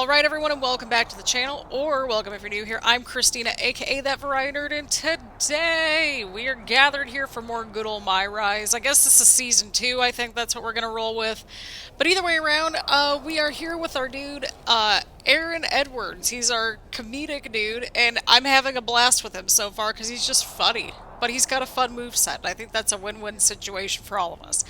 Alright everyone, and welcome back to the channel, or welcome if you're new here. I'm Christina, aka That Variety Nerd, and today we are gathered here for more good old MyRise. I guess this is Season 2, I think that's what we're gonna roll with. But either way around, we are here with our dude, Aaron Edwards. He's our comedic dude, and I'm having a blast with him so far because he's just funny. But he's got a fun moveset, and I think that's a win-win situation for all of us.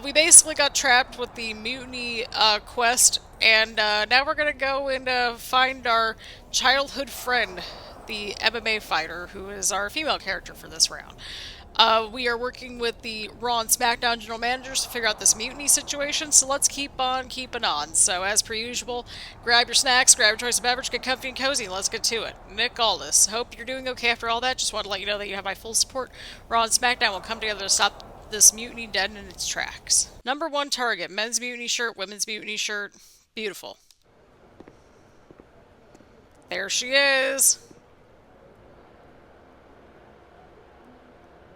We basically got trapped with the Mutiny quest, and now we're gonna go and find our childhood friend, the MMA fighter, who is our female character for this round. We are working with the Raw and SmackDown general managers to figure out this Mutiny situation, so let's keep on keeping on. So as per usual, grab your snacks, grab your choice of beverage, get comfy and cozy, and let's get to it. Nick Aldis, hope you're doing okay after all that. Just want to let you know that you have my full support. Raw and SmackDown will come together to stop this mutiny dead in its tracks. Number 1 target, men's mutiny shirt, women's mutiny shirt. Beautiful. There she is.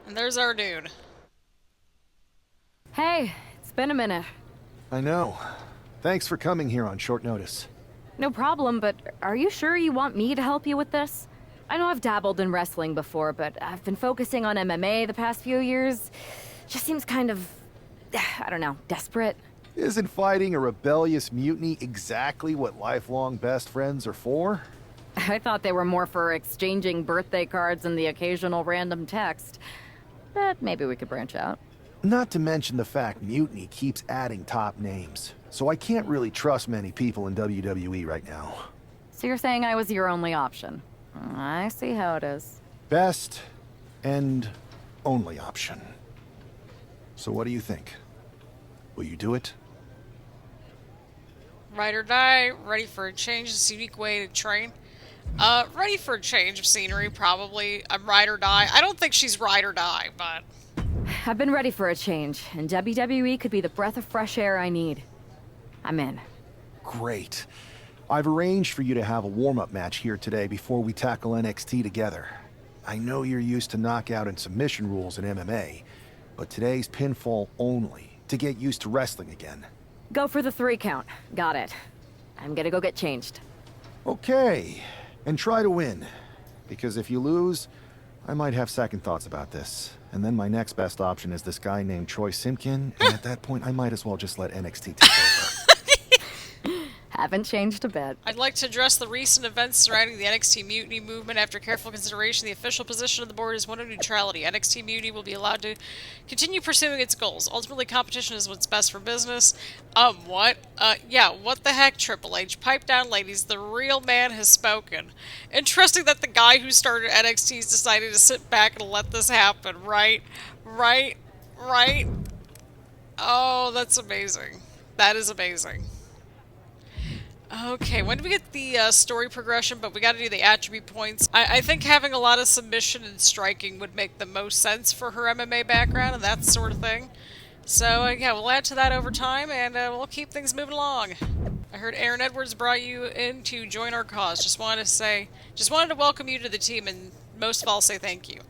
And there's our dude. Hey, it's been a minute. I know. Thanks for coming here on short notice. No problem, but are you sure you want me to help you with this? I know I've dabbled in wrestling before, but I've been focusing on MMA the past few years. Just seems kind of, I don't know, desperate. Isn't fighting a rebellious mutiny exactly what lifelong best friends are for? I thought they were more for exchanging birthday cards and the occasional random text. But maybe we could branch out. Not to mention the fact Mutiny keeps adding top names, so I can't really trust many people in WWE right now. So you're saying I was your only option? I see how it is. Best and only option. So what do you think? Will you do it? Ride or die, ready for a change, this unique way to train. Ready for a change of scenery, probably. I'm ride or die. I don't think she's ride or die, but... I've been ready for a change, and WWE could be the breath of fresh air I need. I'm in. Great. I've arranged for you to have a warm-up match here today before we tackle NXT together. I know you're used to knockout and submission rules in MMA, but today's pinfall only, to get used to wrestling again. Go for the 3 count. Got it. I'm gonna go get changed. Okay, and try to win. Because if you lose, I might have second thoughts about this. And then my next best option is this guy named Troy Simpkin, and at that point I might as well just let NXT take over. Haven't changed a bit. I'd like to address the recent events surrounding the NXT Mutiny movement. After careful consideration, the official position of the board is one of neutrality. NXT Mutiny will be allowed to continue pursuing its goals. Ultimately, competition is what's best for business. What? Yeah, what the heck, Triple H? Pipe down, ladies. The real man has spoken. Interesting that the guy who started NXT has decided to sit back and let this happen, right? Right? Right? Oh, that's amazing. That is amazing. Okay, when do we get the story progression? But we gotta do the attribute points. I think having a lot of submission and striking would make the most sense for her MMA background and that sort of thing. So, yeah, we'll add to that over time, and we'll keep things moving along. I heard Aaron Edwards brought you in to join our cause. Just wanted to welcome you to the team, and most of all, say thank you.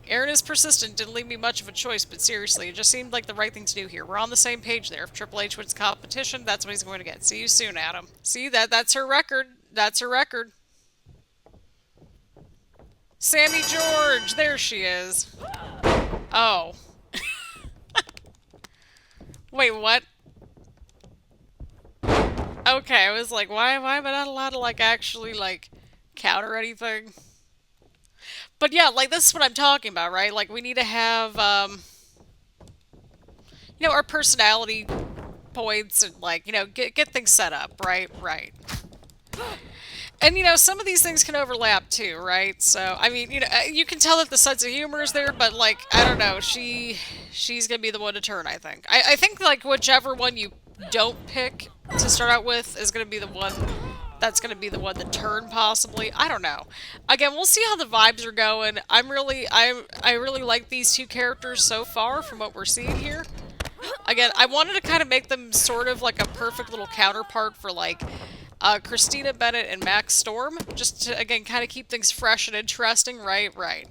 Aaron is persistent, didn't leave me much of a choice, but seriously, it just seemed like the right thing to do here. We're on the same page there. If Triple H wins competition, that's what he's going to get. See you soon, Adam. See, that's her record. That's her record. Sammy George! There she is. Oh. Wait, what? Okay, I was like, why am I not allowed to, like, actually, like, counter anything? But yeah, like, this is what I'm talking about, right? Like, we need to have, you know, our personality points and, like, you know, get things set up, right? Right. And, you know, some of these things can overlap, too, right? So, I mean, you know, you can tell that the sense of humor is there, but, like, I don't know, she's gonna be the one to turn, I think. I think, like, whichever one you don't pick to start out with is gonna be the one... That's going to be the one to turn, possibly. I don't know. Again, we'll see how the vibes are going. I really like these two characters so far from what we're seeing here. Again, I wanted to kind of make them sort of like a perfect little counterpart for, like, Christina Bennett and Max Storm. Just to, again, kind of keep things fresh and interesting. Right, right.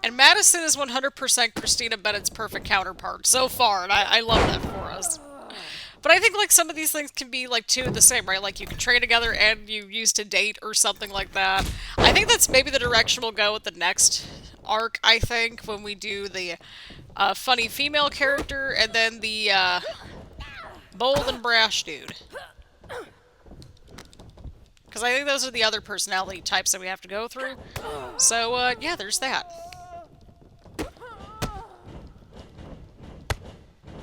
And Madison is 100% Christina Bennett's perfect counterpart so far, and I love that for us. But I think, like, some of these things can be, like, two of the same, right? Like, you can train together and you used to date or something like that. I think that's maybe the direction we'll go with the next arc, I think, when we do the funny female character and then the bold and brash dude. Because I think those are the other personality types that we have to go through. So, yeah, there's that.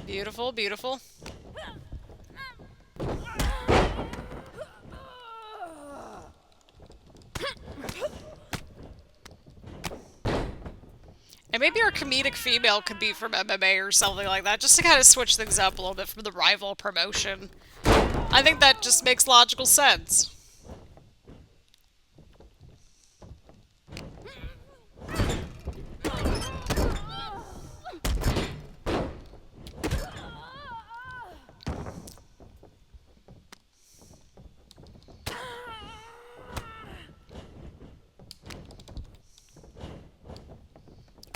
Beautiful, beautiful. And maybe our comedic female could be from MMA or something like that, just to kind of switch things up a little bit from the rival promotion. I think that just makes logical sense.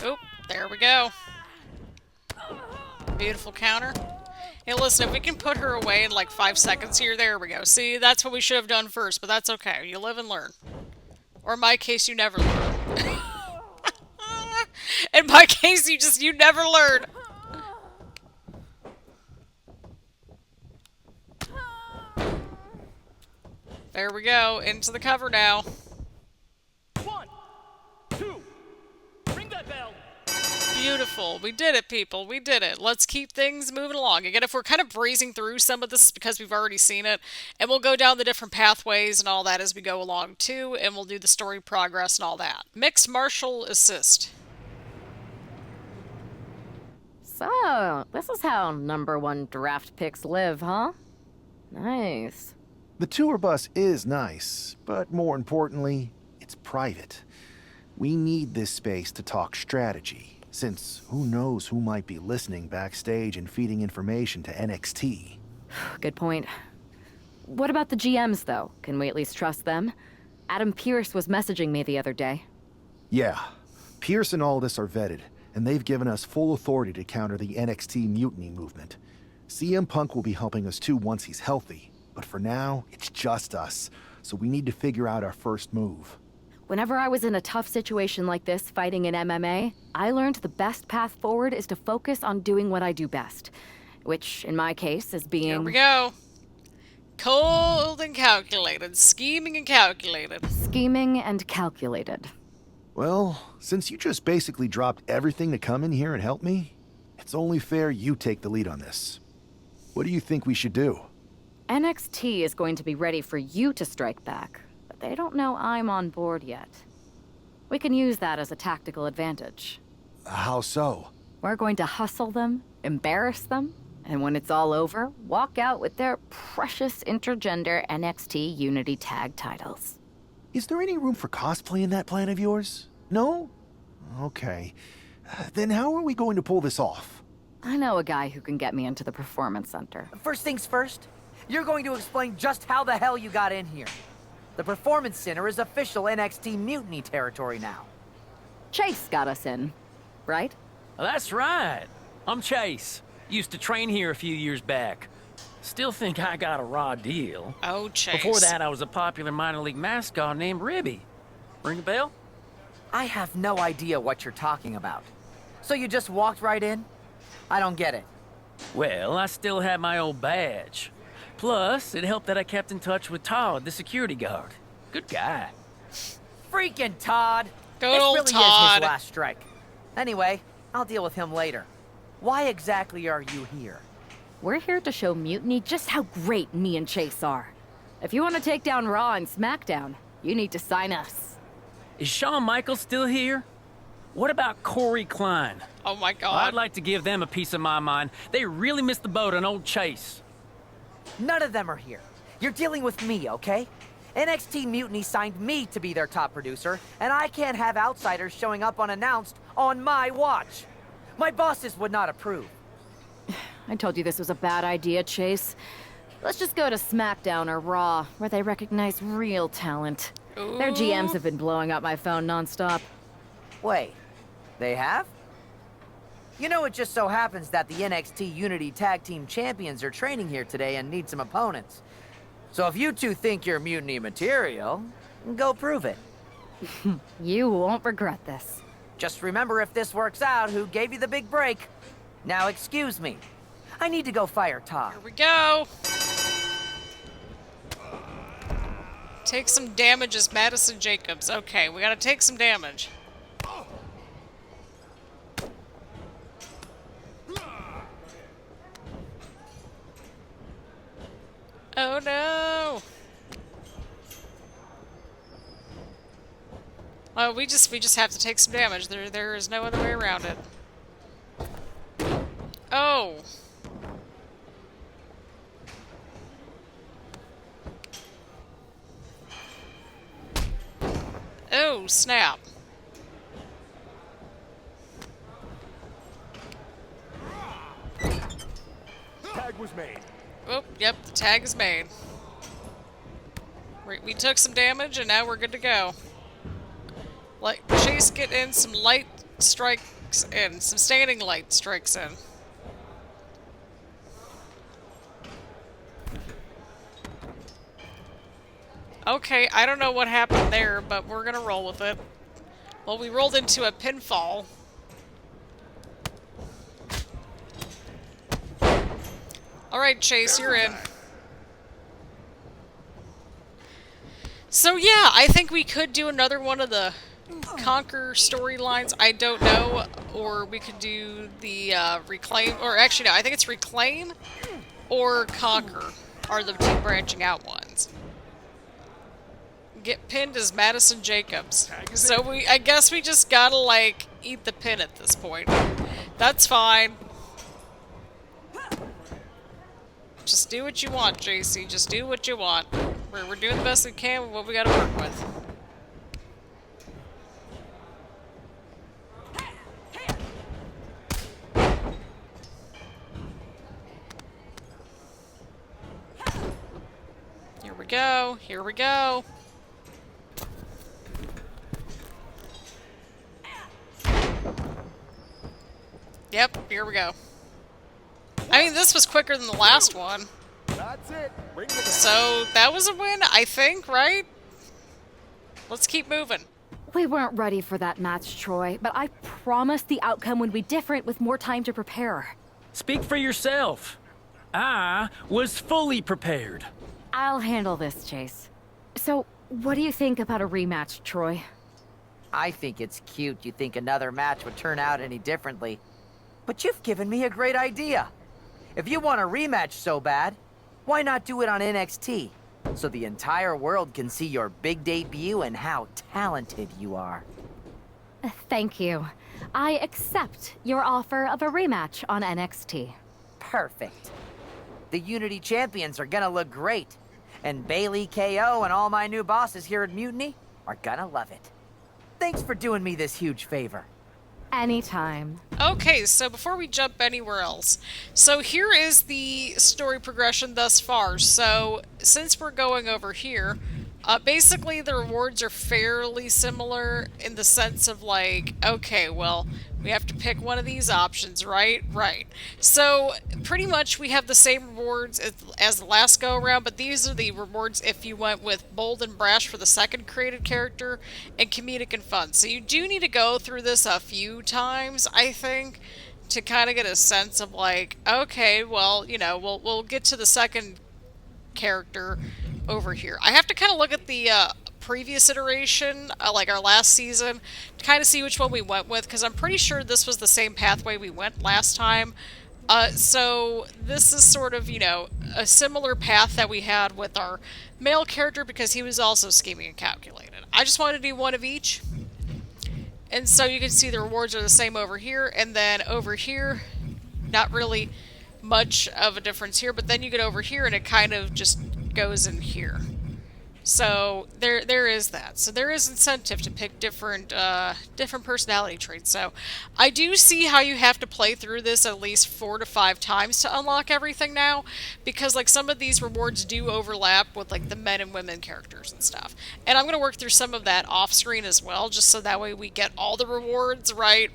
Oh, there we go. Beautiful counter. Hey, listen, if we can put her away in like 5 seconds here, there we go. See, that's what we should have done first, but that's okay. You live and learn. Or in my case, you never learn. In my case, you never learn. There we go. Into the cover now. 1, 2, ring that bell. Beautiful. We did it, people. We did it. Let's keep things moving along. Again, if we're kind of breezing through some of this because we've already seen it, and we'll go down the different pathways and all that as we go along too, and we'll do the story progress and all that. Mixed martial assist. So, this is how #1 draft picks live, huh? Nice. The tour bus is nice, but more importantly, it's private. We need this space to talk strategy, since who knows who might be listening backstage and feeding information to NXT. Good point. What about the GMs, though? Can we at least trust them? Adam Pearce was messaging me the other day. Yeah, Pierce and Aldis are vetted, and they've given us full authority to counter the NXT mutiny movement. CM Punk will be helping us too once he's healthy, but for now, it's just us, so we need to figure out our first move. Whenever I was in a tough situation like this fighting in MMA, I learned the best path forward is to focus on doing what I do best. Which, in my case, is being... Here we go. Cold and calculated. Scheming and calculated. scheming and calculated. Well, since you just basically dropped everything to come in here and help me, it's only fair you take the lead on this. What do you think we should do? NXT is going to be ready for you to strike back, but they don't know I'm on board yet. We can use that as a tactical advantage. How so? We're going to hustle them, embarrass them, and when it's all over, walk out with their precious intergender NXT Unity Tag titles. Is there any room for cosplay in that plan of yours? No? Okay. Then how are we going to pull this off? I know a guy who can get me into the Performance Center. First things first, you're going to explain just how the hell you got in here. The Performance Center is official NXT Mutiny territory now. Chase got us in, right? That's right. I'm Chase. Used to train here a few years back. Still think I got a raw deal. Oh, Chase. Before that, I was a popular minor league mascot named Ribby. Ring a bell? I have no idea what you're talking about. So you just walked right in? I don't get it. Well, I still had my old badge. Plus, it helped that I kept in touch with Todd, the security guard. Good guy. Freaking Todd! Good This old really is Todd. his last strike. Anyway, I'll deal with him later. Why exactly are you here? We're here to show Mutiny just how great me and Chase are. If you want to take down Raw and SmackDown, you need to sign us. Is Shawn Michaels still here? What about Corey Klein? Oh my I'd god. like to give them a piece of my mind. They really missed the boat on old Chase. None of them are here. You're dealing with me, okay? NXT Mutiny signed me to be their top producer, and I can't have outsiders showing up unannounced on my watch. My bosses would not approve. I told you this was a bad idea, Chase. Let's just go to SmackDown or Raw, where they recognize real talent. Their GMs have been blowing up my phone nonstop. Wait, They have? You know, it just so happens that the NXT Unity Tag Team Champions are training here today and need some opponents. So if you two think you're Mutiny material, go prove it. You won't regret this. Just remember, if this works out, who gave you the big break. Now excuse me. I need to go fire Todd. Here we go. Take some damage as Madison Jacobs. Okay, we gotta take some damage. Oh no! Well, we just have to take some damage. There is no other way around it. Oh! Oh, snap. Tag was made. Oh, yep, the tag is made. We took some damage, and now we're good to go. Like, Chase get in some light strikes in, some standing light strikes in. Okay, I don't know what happened there, but we're gonna roll with it. Well, we rolled into a pinfall. Alright, Chase, you're in. So yeah, I think we could do another one of the Conquer storylines. I don't know. Or we could do the Reclaim. Or actually, no, I think it's Reclaim or Conquer are the two branching out ones. Get pinned as Madison Jacobs. So I guess we just gotta, like, eat the pin at this point. That's fine. Just do what you want, Jacy. Just do what you want. We're doing the best we can with what we gotta work with. Here we go. Here we go. Yep, here we go. I mean, this was quicker than the last one. That's it. Bring the So, that was a win, I think, right? Let's keep moving. We weren't ready for that match, Troy, but I promised the outcome would be different with more time to prepare. Speak for yourself. I was fully prepared. I'll handle this, Chase. So, what do you think about a rematch, Troy? I think it's cute you think another match would turn out any differently. But you've given me a great idea. If you want a rematch so bad, why not do it on NXT? So the entire world can see your big debut and how talented you are. Thank you. I accept your offer of a rematch on NXT. Perfect. The Unity Champions are gonna look great. And Bailey, KO, and all my new bosses here at Mutiny are gonna love it. Thanks for doing me this huge favor. Anytime. Okay, so before we jump anywhere else, so here is the story progression thus far. So, since we're going over here, basically the rewards are fairly similar in the sense of like, okay, well, we have to pick one of these options, right? Right. So, pretty much we have the same rewards as the last go-around, but these are the rewards if you went with Bold and Brash for the second created character, and Comedic and Fun. So you do need to go through this a few times, I think, to kind of get a sense of like, okay, well, you know, we'll get to the second character over here. I have to kind of look at the previous iteration, like our last season, to kind of see which one we went with, because I'm pretty sure this was the same pathway we went last time. So this is sort of, you know, a similar path that we had with our male character, because he was also scheming and calculated. I just wanted to do one of each. And so you can see the rewards are the same over here, and then over here, not really much of a difference here, but then you get over here and it kind of just goes in here. So there is that. So there is incentive to pick different different personality traits. So I do see how you have to play through this at least 4 to 5 times to unlock everything now, because like some of these rewards do overlap with like the men and women characters and stuff. And I'm gonna work through some of that off screen as well, just so that way we get all the rewards right.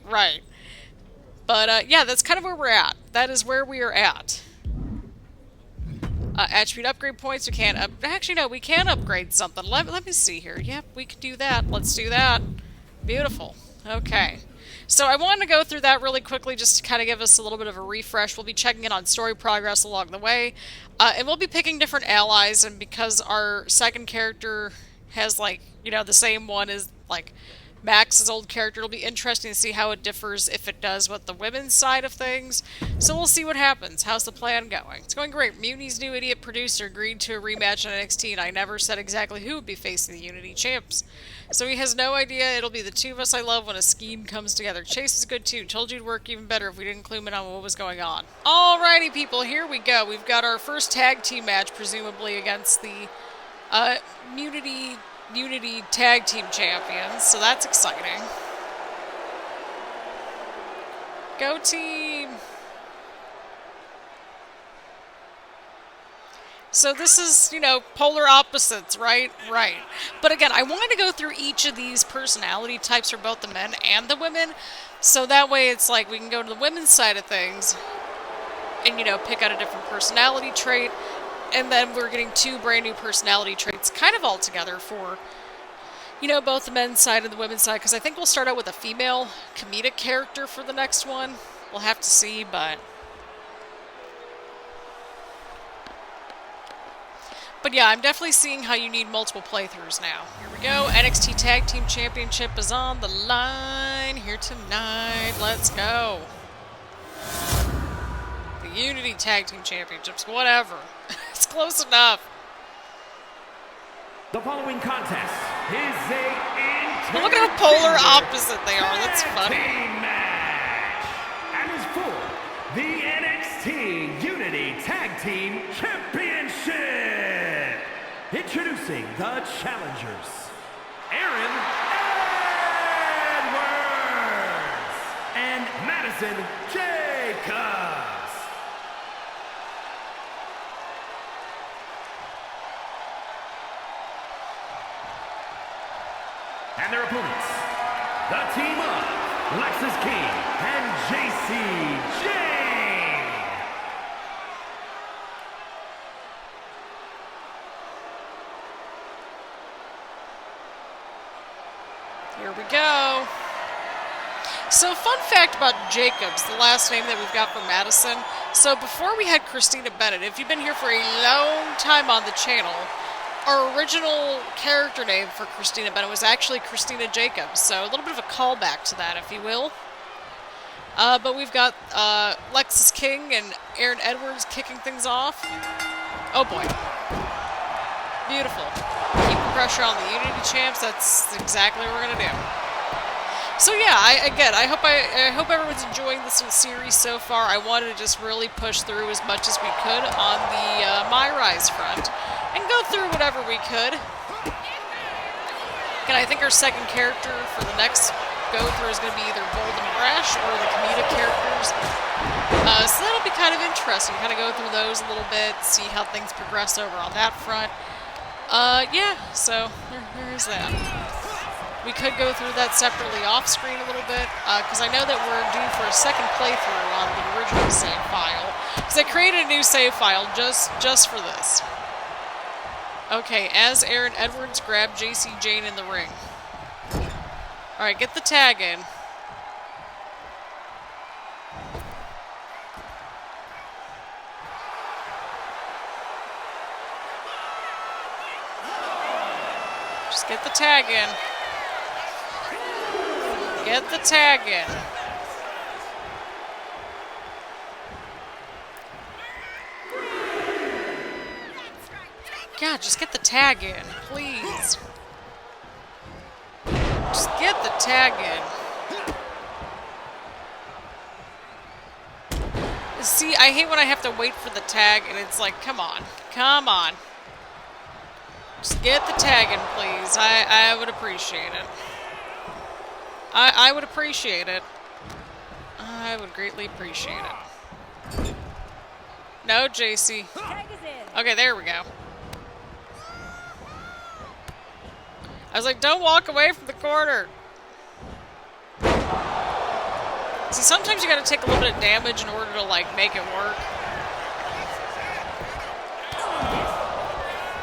But yeah, that's kind of where we're at. That is where we are at. Attribute upgrade points, we can't actually, no, we can upgrade something. Let me see here. Yep, we can do that. Let's do that. Beautiful. Okay. So I wanted to go through that really quickly just to kind of give us a little bit of a refresh. We'll be checking in on story progress along the way. And we'll be picking different allies, and because our second character has, like, you know, the same one as, like, Max's old character, it'll be interesting to see how it differs, if it does, with the women's side of things. So we'll see what happens. How's the plan going? It's going great. Mutiny's new idiot producer agreed to a rematch on NXT, and I never said exactly who would be facing the Unity champs. So he has no idea. It'll be the two of us I love when a scheme comes together. Chase is good too. Told you it'd work even better if we didn't clue in on what was going on. Alrighty, people, here we go. We've got our first tag team match, presumably against the Unity Tag Team Champions, so that's exciting. Go team! So this is, you know, polar opposites, right? Right. But again, I wanted to go through each of these personality types for both the men and the women, so that way it's like we can go to the women's side of things and, you know, pick out a different personality trait. And then we're getting 2 brand new personality traits kind of all together for, you know, both the men's side and the women's side. Because I think we'll start out with a female comedic character for the next one. We'll have to see, but yeah, I'm definitely seeing how you need multiple playthroughs now. Here we go. NXT Tag Team Championship is on the line here tonight. Let's go. The Unity Tag Team Championships, whatever. It's close enough. The following contest is a Look at how polar opposite they are. That's funny. match, and is for the NXT Unity Tag Team Championship. Introducing the challengers, Aaron Edwards and Madison Jacobs. And their opponents, the team of Lexis King and Jacy Jayne. Here we go. So, fun fact about Jacobs, the last name that we've got for Madison. So, before we had Christina Bennett, if you've been here for a long time on the channel, our original character name for Christina Bennett was actually Christina Jacobs, so a little bit of a callback to that, if you will. But we've got Lexis King and Aaron Edwards kicking things off. Oh boy. Beautiful. Keep the pressure on the Unity champs, that's exactly what we're going to do. So yeah, I hope everyone's enjoying this series so far. I wanted to just really push through as much as we could on the MyRise front, and go through whatever we could. And I think our second character for the next go-through is going to be either Bold and Brash or the comedic characters. So that'll be kind of interesting, kind of go through those a little bit, see how things progress over on that front. Yeah, so there is that. We could go through that separately off-screen a little bit, because I know that we're due for a second playthrough on the original save file. Because I created a new save file just for this. Okay, as Aaron Edwards grabbed Jacy Jayne in the ring. Alright, get the tag in. Just get the tag in. Get the tag in. God, just get the tag in, please. Just get the tag in. See, I hate when I have to wait for the tag and it's like, come on, come on. Just get the tag in, please. I would appreciate it. I would appreciate it. I would greatly appreciate it. No, Jacy. Okay, there we go. I was like, don't walk away from the corner. See, sometimes you gotta take a little bit of damage in order to, like, make it work.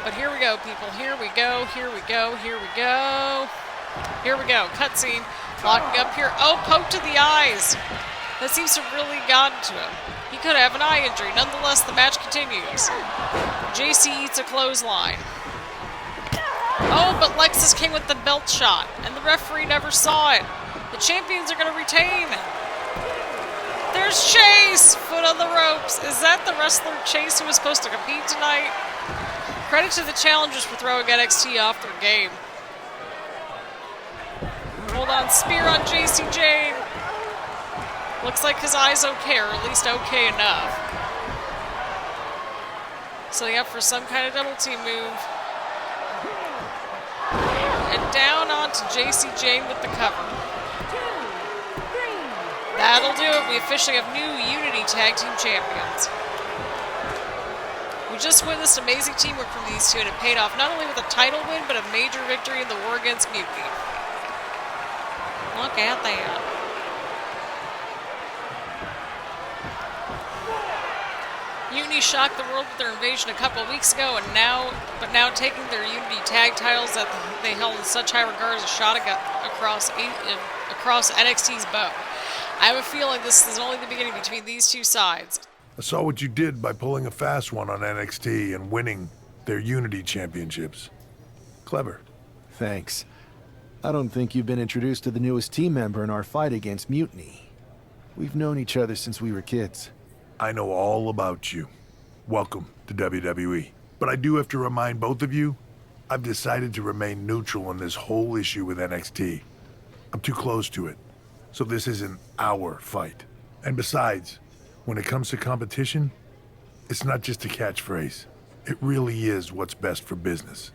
But here we go, people. Here we go, here we go, here we go. Here we go. Cutscene. Locking up here. Oh, poke to the eyes. That seems to have really gotten to him. He could have an eye injury. Nonetheless, the match continues. Jacy eats a clothesline. Oh, but Lexis came with the belt shot, and the referee never saw it. The champions are going to retain. There's Chase! Foot on the ropes. Is that the wrestler Chase who was supposed to compete tonight? Credit to the challengers for throwing NXT off their game. Hold on, spear on Jacy Jayne. Looks like his eye's okay, or at least okay enough. Setting up for some kind of double team move. And down onto Jacy Jayne with the cover. That'll do it. We officially have new Unity Tag Team Champions. We just witnessed amazing teamwork from these two, and it paid off not only with a title win, but a major victory in the war against Mutiny. Look at that. Unity shocked the world with their invasion a couple of weeks ago, and now taking their Unity tag titles that they held in such high regard is a shot across NXT's bow. I have a feeling this is only the beginning between these two sides. I saw what you did by pulling a fast one on NXT and winning their Unity championships. Clever. Thanks. I don't think you've been introduced to the newest team member in our fight against Mutiny. We've known each other since we were kids. I know all about you. Welcome to WWE. But I do have to remind both of you, I've decided to remain neutral on this whole issue with NXT. I'm too close to it. So this isn't our fight. And besides, when it comes to competition, it's not just a catchphrase. It really is what's best for business.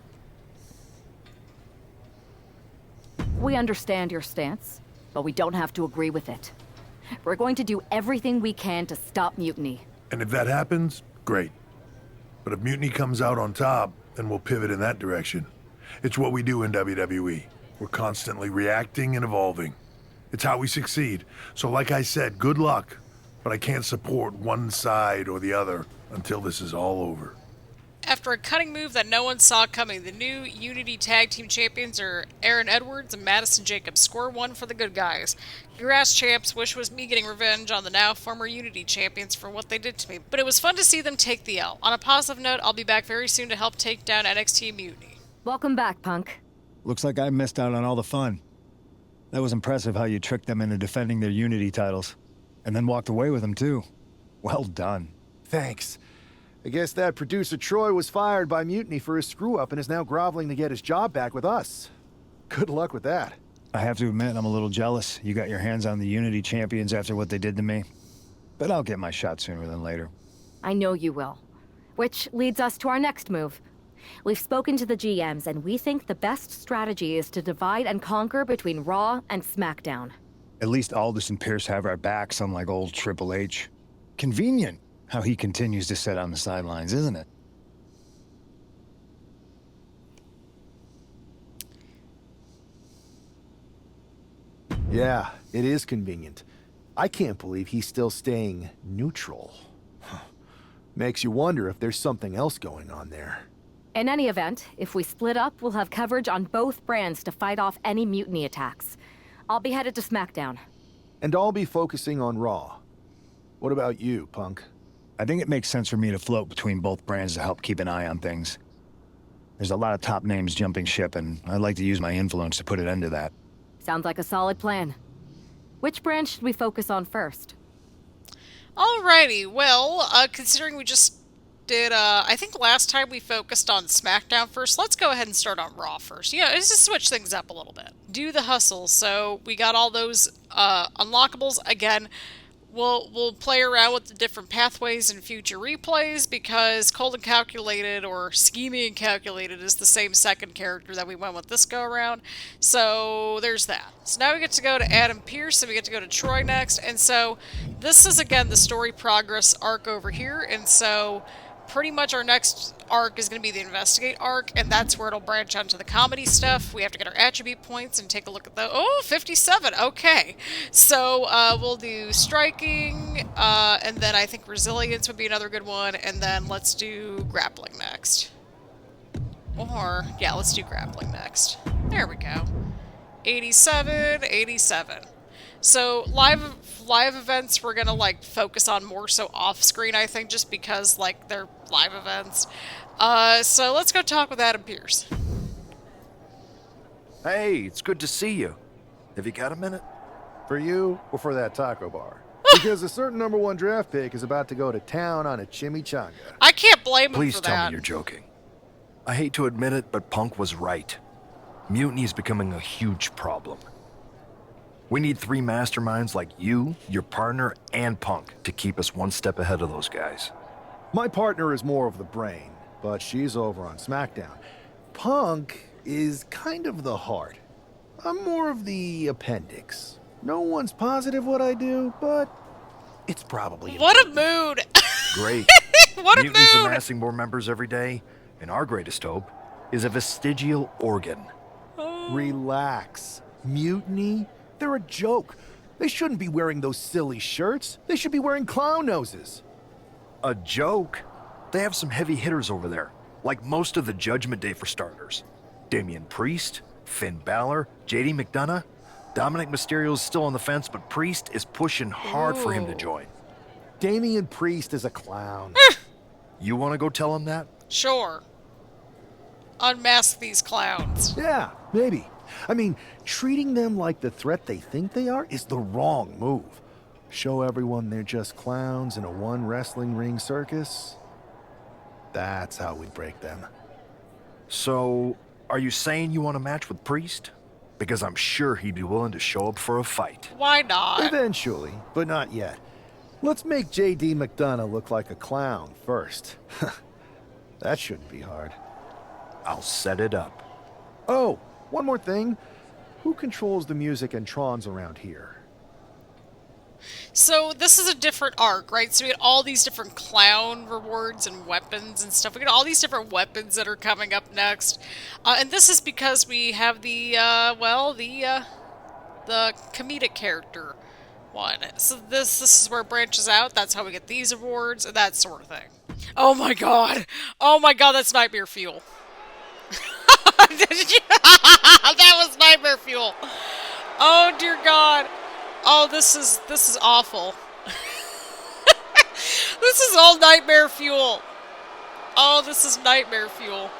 We understand your stance, but we don't have to agree with it. We're going to do everything we can to stop Mutiny. And if that happens, great. But if Mutiny comes out on top, then we'll pivot in that direction. It's what we do in WWE. We're constantly reacting and evolving. It's how we succeed. So like I said, good luck. But I can't support one side or the other until this is all over. After a cutting move that no one saw coming, the new Unity Tag Team Champions are Aaron Edwards and Madison Jacobs. Score one for the good guys. Congrats, champs. Wish was me getting revenge on the now former Unity Champions for what they did to me. But it was fun to see them take the L. On a positive note, I'll be back very soon to help take down NXT Mutiny. Welcome back, Punk. Looks like I missed out on all the fun. That was impressive how you tricked them into defending their Unity titles. And then walked away with them, too. Well done. Thanks. I guess that producer Troy was fired by Mutiny for his screw-up and is now groveling to get his job back with us. Good luck with that. I have to admit, I'm a little jealous. You got your hands on the Unity champions after what they did to me. But I'll get my shot sooner than later. I know you will. Which leads us to our next move. We've spoken to the GMs, and we think the best strategy is to divide and conquer between Raw and SmackDown. At least Aldous and Pierce have our backs, unlike old Triple H. Convenient how he continues to sit on the sidelines, isn't it? Yeah, it is convenient. I can't believe he's still staying neutral. Makes you wonder if there's something else going on there. In any event, if we split up, we'll have coverage on both brands to fight off any Mutiny attacks. I'll be headed to SmackDown. And I'll be focusing on Raw. What about you, Punk? I think it makes sense for me to float between both brands to help keep an eye on things. There's a lot of top names jumping ship, and I'd like to use my influence to put an end to that. Sounds like a solid plan. Which brand should we focus on first? Alrighty, well, considering we just did, I think last time we focused on SmackDown first, let's go ahead and start on Raw first. You know, let's just switch things up a little bit. Do the hustle. So we got all those unlockables. Again, We'll play around with the different pathways in future replays because Cold and Calculated or Scheming and Calculated is the same second character that we went with this go around. So there's that. So now we get to go to Adam Pearce and we get to go to Troy next. And so this is again the story progress arc over here. And so pretty much our next arc is going to be the Investigate arc, and that's where it'll branch onto the comedy stuff. We have to get our attribute points and take a look at the... Oh, 57! Okay. So, we'll do Striking, and then I think Resilience would be another good one, and then let's do Grappling next. Or, yeah, let's do Grappling next. There we go. 87, 87. So, live events we're gonna, like, focus on more so off-screen, I think, just because, like, they're live events. So let's go talk with Adam Pearce. Hey, it's good to see you. Have you got a minute? For you or for that taco bar? Because a certain #1 draft pick is about to go to town on a chimichanga. I can't blame him Please for tell that. me you're joking. I hate to admit it, but Punk was right. Mutiny is becoming a huge problem. We need 3 masterminds like you, your partner, and Punk to keep us one step ahead of those guys. My partner is more of the brain, but she's over on SmackDown. Punk is kind of the heart. I'm more of the appendix. No one's positive what I do, but it's probably... What a mood! Great. What a Mutiny's mood! amassing more members every day, and our greatest hope is a vestigial organ. Relax. Mutiny? They're a joke. They shouldn't be wearing those silly shirts. They should be wearing clown noses. A joke? They have some heavy hitters over there, like most of the Judgment Day for starters. Damian Priest, Finn Balor, JD McDonagh. Dominik Mysterio's still on the fence, but Priest is pushing hard for him to join. Damian Priest is a clown. You want to go tell him that? Sure. Unmask these clowns. Yeah, maybe. I mean, treating them like the threat they think they are is the wrong move. Show everyone they're just clowns in a one wrestling ring circus. That's how we break them. So, are you saying you want a match with Priest? Because I'm sure he'd be willing to show up for a fight. Why not? Eventually, but not yet. Let's make JD McDonagh look like a clown first. That shouldn't be hard. I'll set it up. Oh, one more thing. Who controls the music and Trons around here? So this is a different arc, right? So we get all these different clown rewards and weapons and stuff. We get all these different weapons that are coming up next. And this is because we have the comedic character one. So this is where it branches out. That's how we get these awards and that sort of thing. Oh my god. Oh my god, that's nightmare fuel. That was nightmare fuel. Oh dear god. Oh, this is awful. This is all nightmare fuel. Oh, this is nightmare fuel.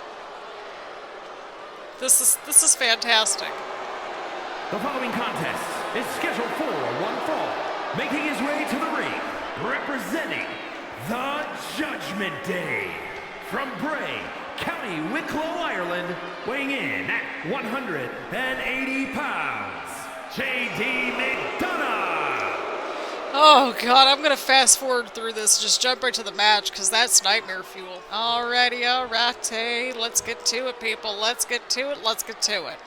This is fantastic. The following contest is scheduled for one fall. Making his way to the ring, representing the Judgment Day. From Bray, County Wicklow, Ireland, weighing in at 180 pounds, J.D. McDonagh. Oh god, I'm gonna fast forward through this, just jump right to the match, because that's nightmare fuel. Alrighty, alrighty, let's get to it, people. Let's get to it, let's get to it.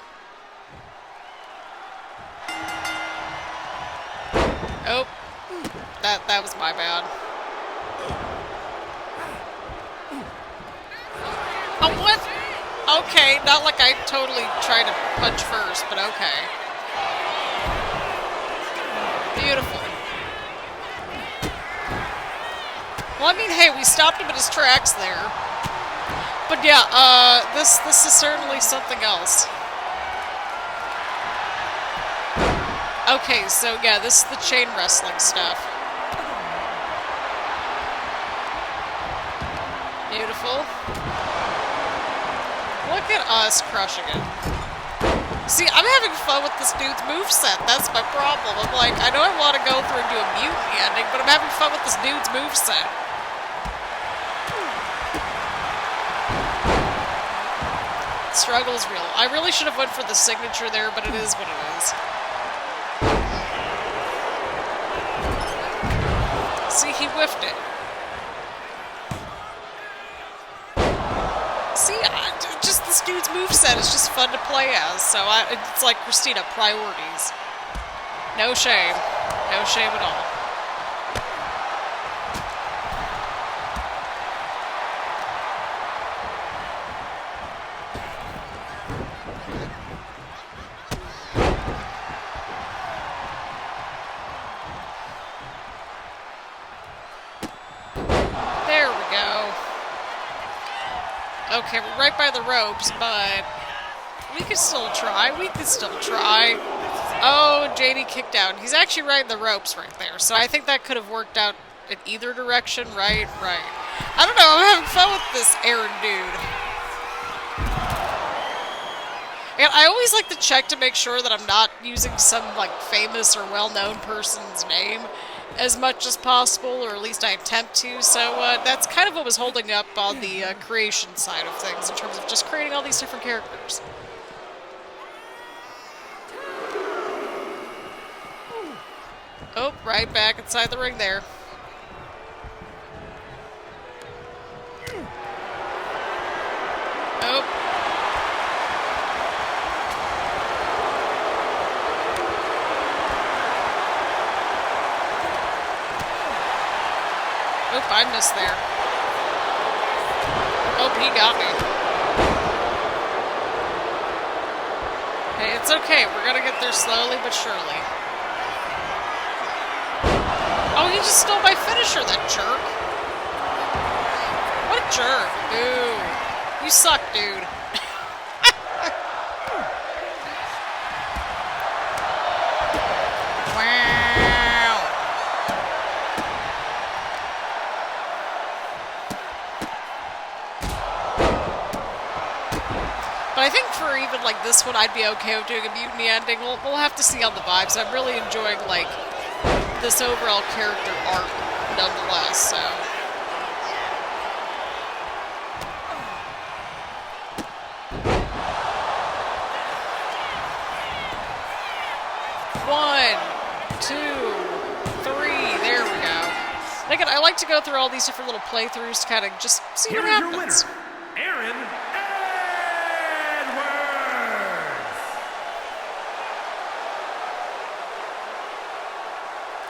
Oh, that was my bad. Oh, what? Okay, not like I totally tried to punch first, but okay. Beautiful. Well, I mean, hey, we stopped him at his tracks there. But yeah, this is certainly something else. Okay, so yeah, this is the chain wrestling stuff. Beautiful. Look at us crushing it. See, I'm having fun with this dude's moveset. That's my problem. I'm like, I know I want to go through and do a mutiny ending, but I'm having fun with this dude's moveset. Struggle's real. I really should have went for the signature there, but it is what it is. See, he whiffed it. See, just this dude's moveset is just fun to play as. So it's like Christina, priorities. No shame. No shame at all. There we go. Okay, we're right by the ropes, but we can still try. We can still try. Oh, JD kicked out. He's actually right in the ropes right there, so I think that could have worked out in either direction. Right. I don't know, I'm having fun with this Aaron dude. And I always like to check to make sure that I'm not using some, like, famous or well-known person's name as much as possible, or at least I attempt to, so that's kind of what was holding up on the creation side of things, in terms of just creating all these different characters. Oh, right back inside the ring there. Oh. Oop, I missed there. Oh, he got me. Hey, it's okay. We're gonna get there slowly but surely. Oh, he just stole my finisher, that jerk. What a jerk. Ooh. You suck, dude. Wow. But I think for even like this one, I'd be okay with doing a mutiny ending. We'll have to see on the vibes. I'm really enjoying like this overall character arc, nonetheless. So. One, two, three. There we go. And again, I like to go through all these different little playthroughs to kind of just see what happens. Your winner, Aaron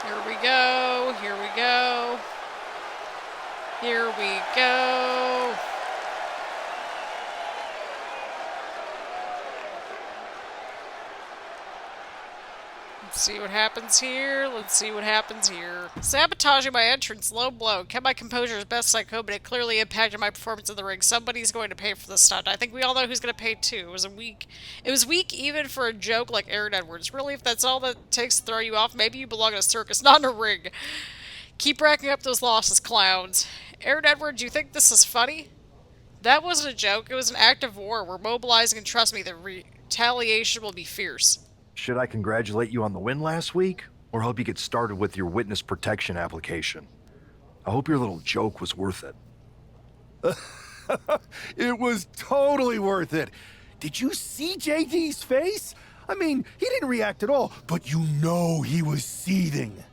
Here we go, here we go. Here we go. Let's see what happens here. Let's see what happens here. Sabotaging my entrance, low blow. Kept my composure as best I could, but it clearly impacted my performance in the ring. Somebody's going to pay for the stunt. I think we all know who's going to pay too. It was weak even for a joke like Aaron Edwards. Really, if that's all that takes to throw you off, maybe you belong in a circus, not in a ring. Keep racking up those losses, clowns. Aaron Edwards, you think this is funny? That wasn't a joke. It was an act of war. We're mobilizing, and trust me, the retaliation will be fierce. Should I congratulate you on the win last week, or help you get started with your witness protection application? I hope your little joke was worth it. It was totally worth it. Did you see JD's face? I mean, he didn't react at all, but you know he was seething.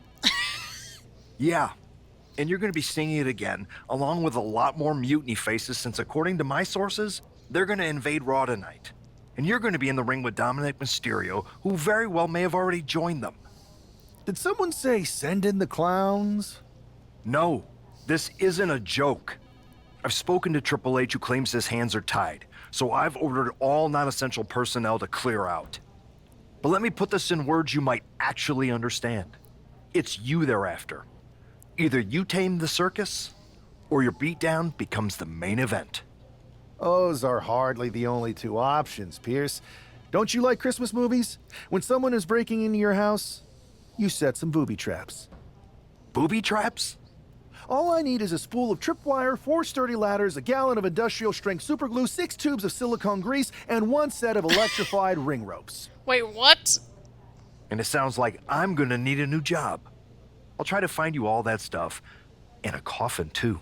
Yeah, and you're going to be singing it again, along with a lot more mutiny faces, since according to my sources, they're going to invade Raw tonight. And you're going to be in the ring with Dominik Mysterio, who very well may have already joined them. Did someone say send in the clowns? No, this isn't a joke. I've spoken to Triple H, who claims his hands are tied, so I've ordered all non-essential personnel to clear out. But let me put this in words you might actually understand. It's you they're after. Either you tame the circus, or your beatdown becomes the main event. Those are hardly the only two options, Pierce. Don't you like Christmas movies? When someone is breaking into your house, you set some booby traps. Booby traps? All I need is a spool of tripwire, 4 sturdy ladders, a gallon of industrial-strength superglue, 6 tubes of silicone grease, and 1 set of electrified ring ropes. Wait, what? And it sounds like I'm gonna need a new job. I'll try to find you all that stuff, and a coffin too.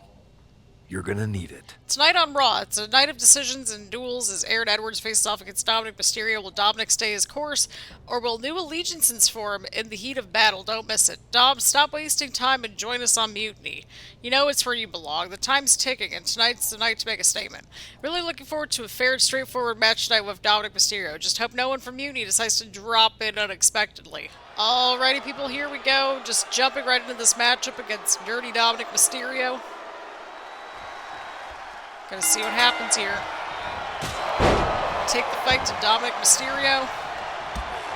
You're gonna need it. Tonight on Raw, it's a night of decisions and duels as Aaron Edwards faces off against Dominik Mysterio. Will Dominik stay his course, or will new allegiances form in the heat of battle? Don't miss it. Dom, stop wasting time and join us on Mutiny. You know it's where you belong. The time's ticking, and tonight's the night to make a statement. Really looking forward to a fair and straightforward match tonight with Dominik Mysterio. Just hope no one from Mutiny decides to drop in unexpectedly. Alrighty, people, here we go. Just jumping right into this matchup against Dirty Dominik Mysterio. Gonna see what happens here. Take the fight to Dominik Mysterio.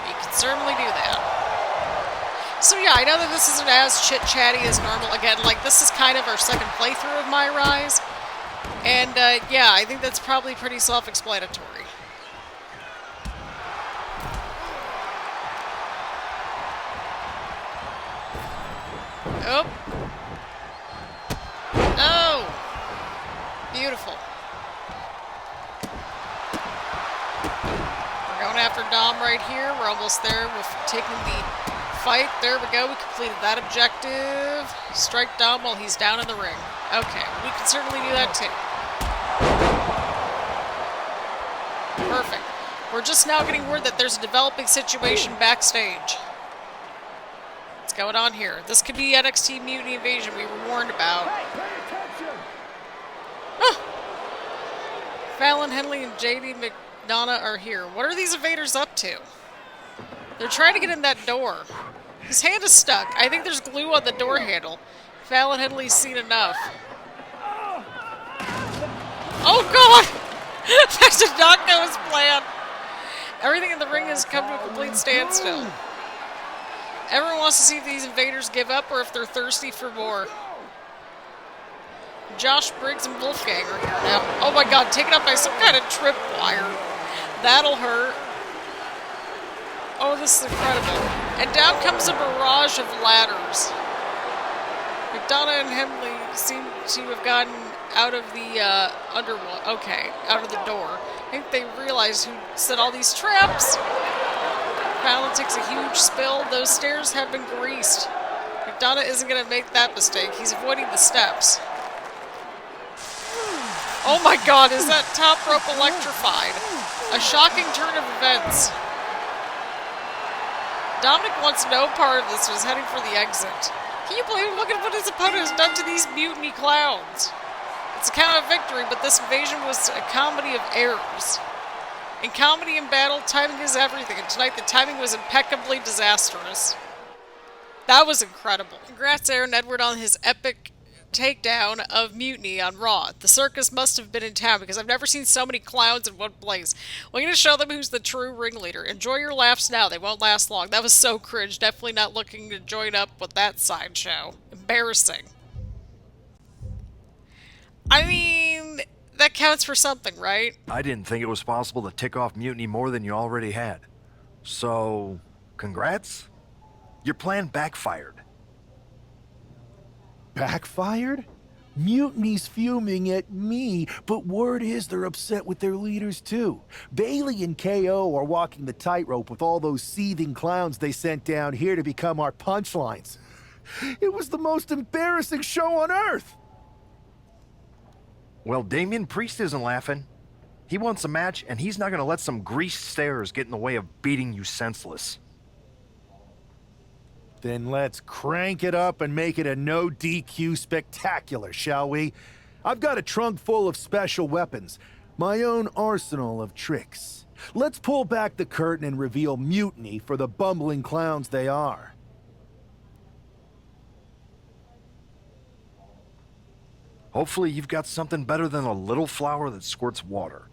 You can certainly do that. So yeah, I know that this isn't as chit-chatty as normal. Again, like, this is kind of our second playthrough of MyRise. And yeah, I think that's probably pretty self-explanatory. Oh. Oh. Beautiful. We're going after Dom right here. We're almost there. We're taking the fight. There we go. We completed that objective. Strike Dom while he's down in the ring. Okay, we can certainly do that too. Perfect. We're just now getting word that there's a developing situation backstage. What's going on here? This could be NXT Mutiny Invasion we were warned about. Fallon Henley and Jayne McDonagh are here. What are these invaders up to? They're trying to get in that door. His hand is stuck. I think there's glue on the door handle. Fallon Henley's seen enough. Oh god! That did not go as planned. Everything in the ring has come to a complete standstill. Everyone wants to see if these invaders give up or if they're thirsty for more. Josh Briggs and Wolfgang are here now. Oh my god, taken up by some kind of tripwire. That'll hurt. Oh, this is incredible. And down comes a barrage of ladders. McDonagh and Henley seem to have gotten out of the out of the door. I think they realize who set all these traps. Fallon takes a huge spill. Those stairs have been greased. McDonagh isn't going to make that mistake. He's avoiding the steps. Oh my god, is that top rope electrified? A shocking turn of events. Dominik wants no part of this, was heading for the exit. Can you believe, look at what his opponent has done to these mutiny clowns? It's a count of victory, but this invasion was a comedy of errors. In comedy and battle, timing is everything, and tonight the timing was impeccably disastrous. That was incredible. Congrats, Aaron Edward, on his epic takedown of Mutiny on Raw. The circus must have been in town because I've never seen so many clowns in one place. We're going to show them who's the true ringleader. Enjoy your laughs now. They won't last long. That was so cringe. Definitely not looking to join up with that sideshow. Embarrassing. I mean, that counts for something, right? I didn't think it was possible to tick off Mutiny more than you already had. So, congrats? Your plan backfired. Backfired? Mutiny's fuming at me, but word is they're upset with their leaders too. Bailey and KO are walking the tightrope with all those seething clowns they sent down here to become our punchlines. It was the most embarrassing show on earth! Well, Damian Priest isn't laughing. He wants a match, and he's not gonna let some greased stairs get in the way of beating you senseless. Then let's crank it up and make it a no DQ spectacular, shall we? I've got a trunk full of special weapons, my own arsenal of tricks. Let's pull back the curtain and reveal Mutiny for the bumbling clowns they are. Hopefully you've got something better than a little flower that squirts water.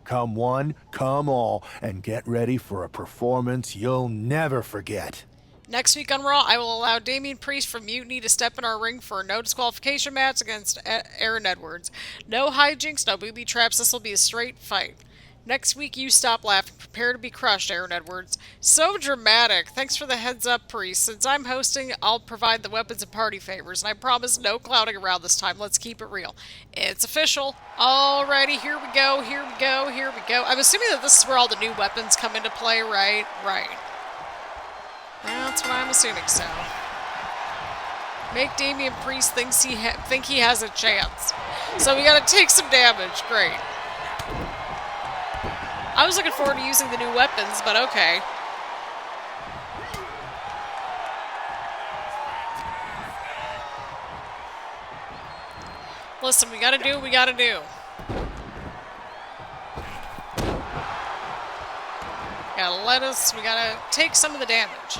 Come one, come all, and get ready for a performance you'll never forget. Next week on Raw, I will allow Damian Priest from Mutiny to step in our ring for a no disqualification match against Aaron Edwards. No hijinks, no booby traps, this will be a straight fight. Next week, you stop laughing. Prepare to be crushed, Aaron Edwards. So dramatic. Thanks for the heads up, Priest. Since I'm hosting, I'll provide the weapons and party favors, and I promise no clouding around this time. Let's keep it real. It's official. Alrighty, here we go, here we go, here we go. I'm assuming that this is where all the new weapons come into play, right? Right. That's what I'm assuming, so. Make Damian Priest think he has a chance. So we gotta take some damage. Great. I was looking forward to using the new weapons, but okay. Listen, we gotta do what we gotta do. We gotta take some of the damage.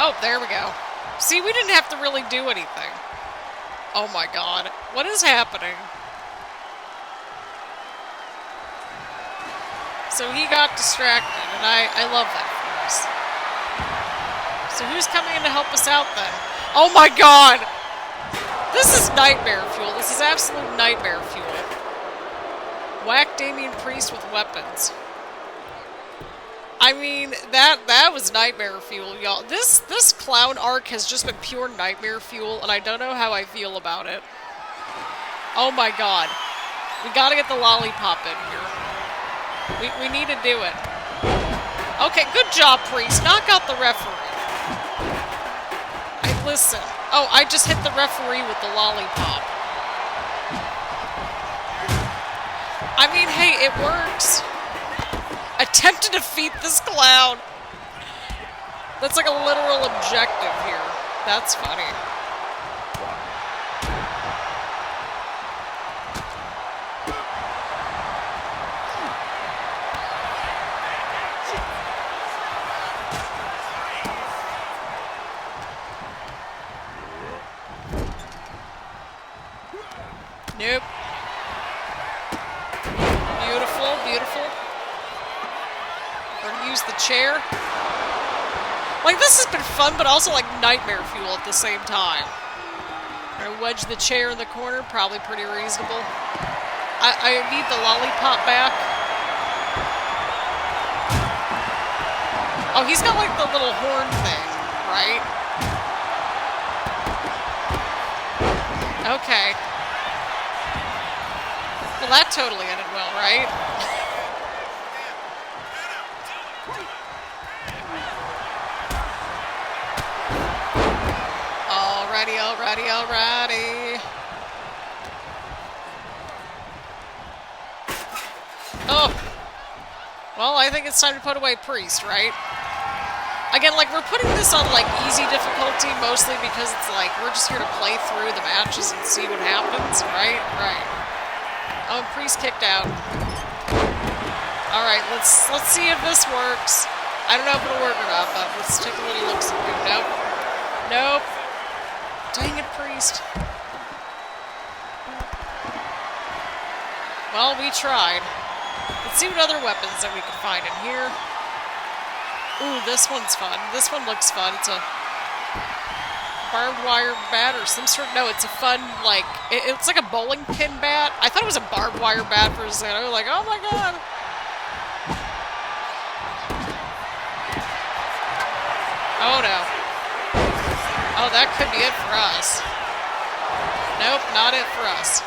Oh, there we go. See, we didn't have to really do anything. Oh my god. What is happening? So he got distracted, and I love that for us. So who's coming in to help us out then? Oh my god! This is nightmare fuel. This is absolute nightmare fuel. Whack Damian Priest with weapons. I mean, that was nightmare fuel, y'all. This clown arc has just been pure nightmare fuel, and I don't know how I feel about it. Oh my god. We gotta get the lollipop in here. We need to do it. Okay, good job, Priest. Knock out the referee. Listen. Oh, I just hit the referee with the lollipop. I mean, hey, it works. Attempt to defeat this clown. That's like a literal objective here. That's funny. Nope. Beautiful, beautiful. We're gonna use the chair. Like, this has been fun, but also like nightmare fuel at the same time. I'm gonna wedge the chair in the corner, probably pretty reasonable. I need the lollipop back. Oh, he's got like the little horn thing, right? Okay. Well, that totally ended well, right? Alrighty. Oh. Well, I think it's time to put away Priest, right? Again, like, we're putting this on, like, easy difficulty, mostly because it's like, we're just here to play through the matches and see what happens, right? Right. Oh, Priest kicked out. Alright, let's see if this works. I don't know if it'll work or not, but let's take a little look. Nope. Nope. Dang it, Priest. Well, we tried. Let's see what other weapons that we can find in here. Ooh, this one's fun. This one looks fun. It's a barbed wire bat or some sort. No, it's a fun, like, it's like a bowling pin bat. I thought it was a barbed wire bat for a second. I was like, oh my god. Oh no. Oh, that could be it for us. Nope, not it for us.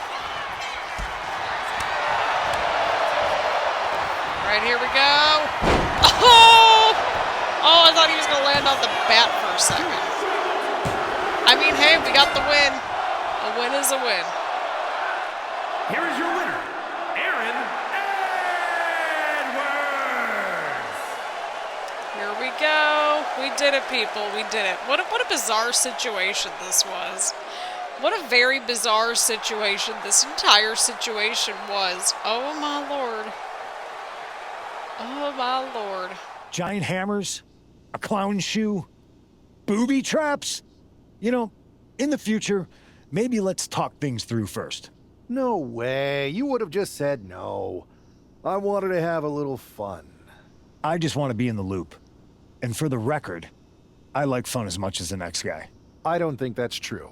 Right, here we go. Oh! Oh, I thought he was going to land on the bat for a second. I mean, hey, we got the win. A win is a win. Here is your winner, Aaron Edwards. Here we go. We did it, people. We did it. What a bizarre situation this was. What a very bizarre situation this entire situation was. Oh, my lord. Oh, my lord. Giant hammers, a clown shoe, booby traps. You know, in the future, maybe let's talk things through first. No way. You would have just said no. I wanted to have a little fun. I just want to be in the loop. And for the record, I like fun as much as the next guy. I don't think that's true.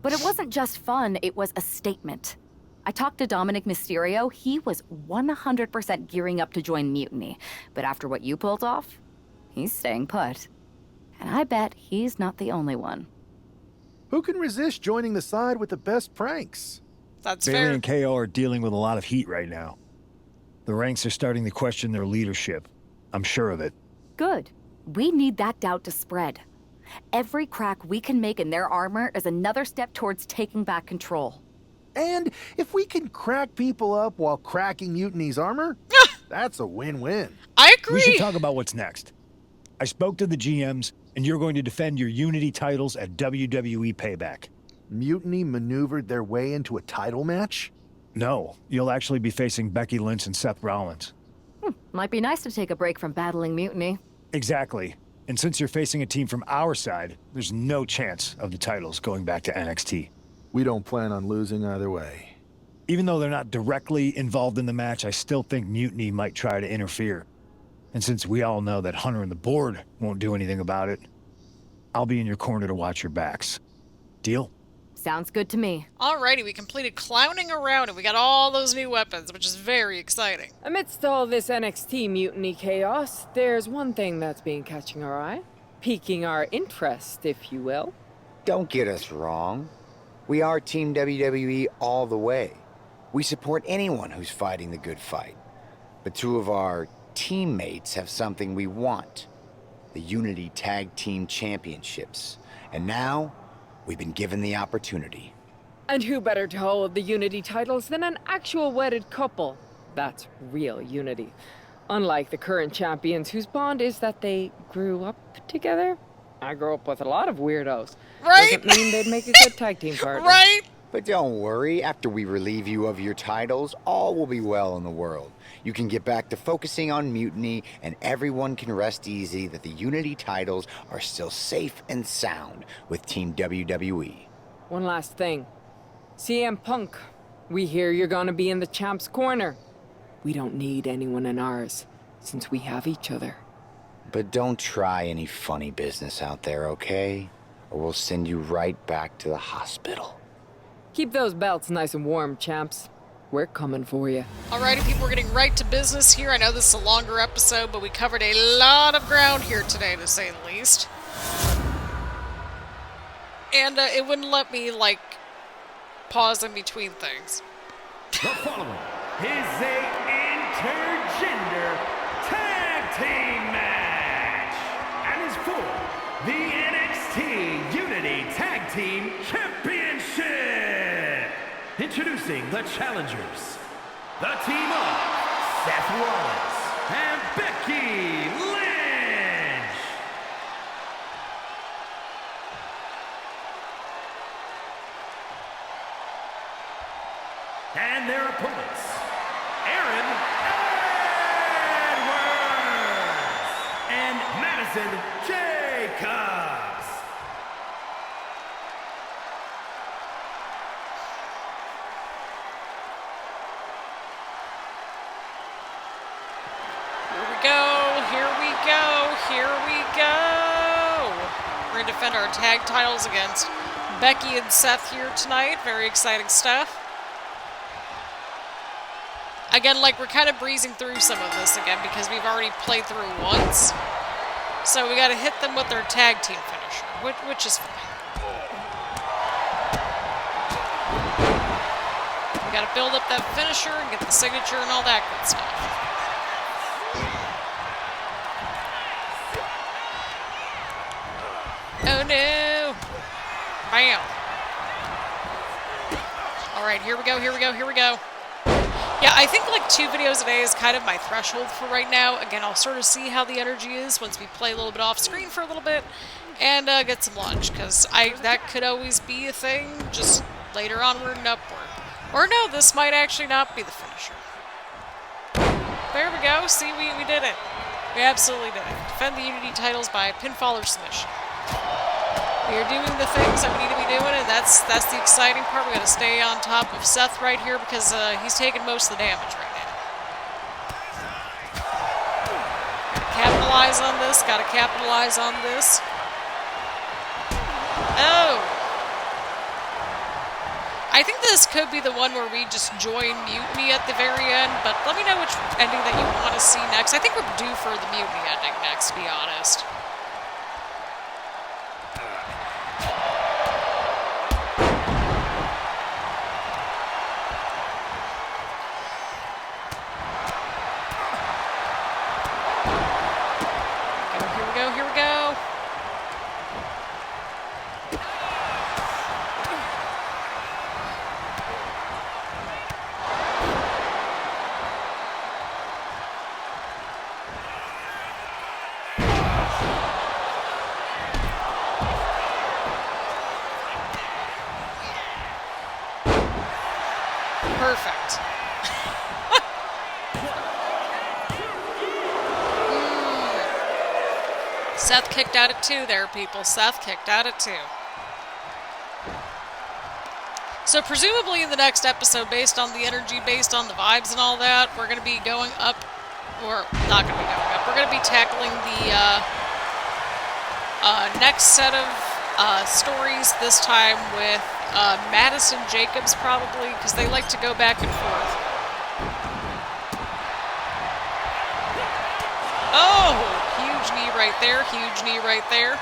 But it wasn't just fun, it was a statement. I talked to Dominik Mysterio. He was 100% gearing up to join Mutiny. But after what you pulled off, he's staying put. And I bet he's not the only one. Who can resist joining the side with the best pranks? That's Bailey fair. and KO are dealing with a lot of heat right now. The ranks are starting to question their leadership. I'm sure of it. Good. We need that doubt to spread. Every crack we can make in their armor is another step towards taking back control. And if we can crack people up while cracking Mutiny's armor, that's a win-win. I agree. We should talk about what's next. I spoke to the GMs, and you're going to defend your Unity titles at WWE Payback. Mutiny maneuvered their way into a title match? No, you'll actually be facing Becky Lynch and Seth Rollins. Might be nice to take a break from battling Mutiny. Exactly. And since you're facing a team from our side, there's no chance of the titles going back to NXT. We don't plan on losing either way. Even though they're not directly involved in the match, I still think Mutiny might try to interfere. And since we all know that Hunter and the board won't do anything about it, I'll be in your corner to watch your backs. Deal? Sounds good to me. Alrighty, we completed clowning around and we got all those new weapons, which is very exciting. Amidst all this NXT mutiny chaos, there's one thing that's been catching our eye. Piquing our interest, if you will. Don't get us wrong. We are Team WWE all the way. We support anyone who's fighting the good fight. But two of our teammates have something we want. The Unity Tag Team Championships. And now, we've been given the opportunity. And who better to hold the Unity titles than an actual wedded couple? That's real unity. Unlike the current champions whose bond is that they grew up together. I grew up with a lot of weirdos. Right? Doesn't mean they'd make a good tag team partner. Right? But don't worry, after we relieve you of your titles, all will be well in the world. You can get back to focusing on Mutiny, and everyone can rest easy that the Unity titles are still safe and sound with Team WWE. One last thing. CM Punk, we hear you're gonna be in the champ's corner. We don't need anyone in ours, since we have each other. But don't try any funny business out there, okay? Or we'll send you right back to the hospital. Keep those belts nice and warm, champs. We're coming for you. Alrighty, people, we're getting right to business here. I know this is a longer episode, but we covered a lot of ground here today, to say the least. And it wouldn't let me, like, pause in between things. The following is a intergender tag team match and is for the NXT Unity Tag Team Championship. Introducing the challengers, the team of Seth Rollins and Becky Lynch. And their opponents, Aaron Edwards and Madison Jacobs. Here we go. We're going to defend our tag titles against Becky and Seth here tonight. Very exciting stuff. Again, like, we're kind of breezing through some of this again because we've already played through once. So we got to hit them with their tag team finisher, which is fine. We got to build up that finisher and get the signature and all that good stuff. Oh no! Bam! Alright, here we go. Yeah, I think like 2 videos a day is kind of my threshold for right now. Again, I'll sort of see how the energy is once we play a little bit off screen for a little bit and get some lunch, because that could always be a thing, just later onward and upward. Or no, this might actually not be the finisher. There we go. See, we did it. We absolutely did it. Defend the Unity titles by pinfall or submission. We are doing the things that we need to be doing, and that's the exciting part. We got to stay on top of Seth right here because he's taking most of the damage right now. Capitalize on this. Got to capitalize on this. Oh! I think this could be the one where we just join Mutiny at the very end, but let me know which ending that you want to see next. I think we're due for the Mutiny ending next, to be honest. Seth kicked out at 2 there, people. Seth kicked out at 2. So presumably in the next episode, based on the energy, based on the vibes and all that, we're going to be going up, or not going to be going up, we're going to be tackling the next set of stories, this time with Madison Jacobs probably, because they like to go back and forth. Oh, huge knee right there, huge knee right there.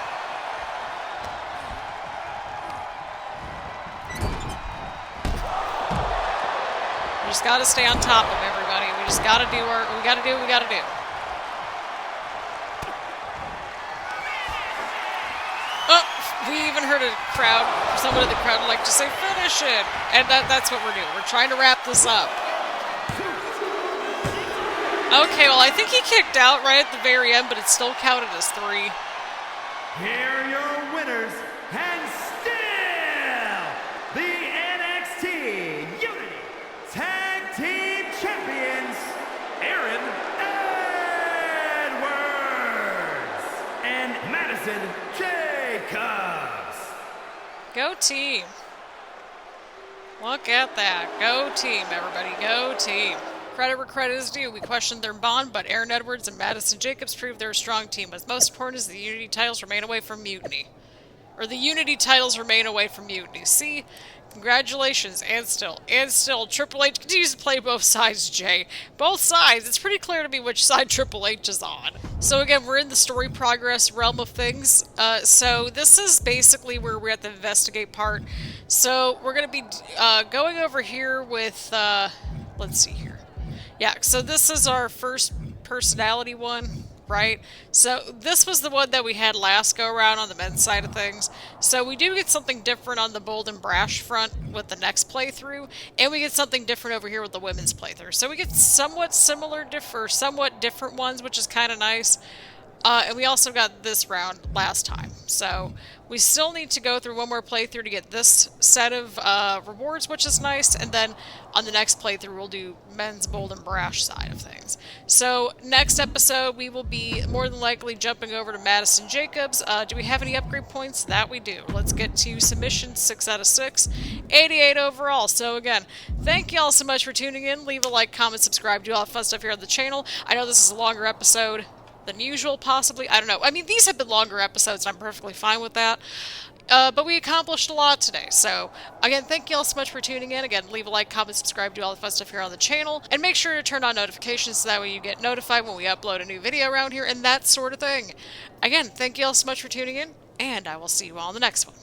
We just gotta stay on top of everybody. We just gotta do what we gotta do. Oh, we even heard a crowd, someone in the crowd like to say, finish it! And that's what we're doing. We're trying to wrap this up. Okay, well, I think he kicked out right at the very end, but it still counted as 3. Here are your winners, and still the NXT Unity Tag Team Champions, Aaron Edwards and Madison Jacobs. Go team. Look at that. Go team, everybody. Go team. Credit where credit is due. We questioned their bond, but Aaron Edwards and Madison Jacobs proved they're a strong team. What's most important is the Unity titles remain away from Mutiny. Or the Unity titles remain away from Mutiny. See? Congratulations. And still, Triple H continues to play both sides, Jay. Both sides. It's pretty clear to me which side Triple H is on. So again, we're in the story progress realm of things. So this is basically where we're at the investigate part. So we're going to be going over here with, let's see here. Yeah, so this is our first personality one, right? So this was the one that we had last go around on the men's side of things. So we do get something different on the bold and brash front with the next playthrough, and we get something different over here with the women's playthrough. So we get somewhat similar, somewhat different ones, which is kind of nice. And we also got this round last time. So we still need to go through one more playthrough to get this set of rewards, which is nice. And then on the next playthrough, we'll do men's bold and brash side of things. So next episode, we will be more than likely jumping over to Madison Jacobs. Do we have any upgrade points? That we do. Let's get to submission, 6 out of 6, 88 overall. So again, thank you all so much for tuning in. Leave a like, comment, subscribe, do all the fun stuff here on the channel. I know this is a longer episode than usual, possibly. I don't know. I mean, these have been longer episodes, and I'm perfectly fine with that. But we accomplished a lot today. So, again, thank you all so much for tuning in. Again, leave a like, comment, subscribe, do all the fun stuff here on the channel. And make sure to turn on notifications so that way you get notified when we upload a new video around here and that sort of thing. Again, thank you all so much for tuning in, and I will see you all in the next one.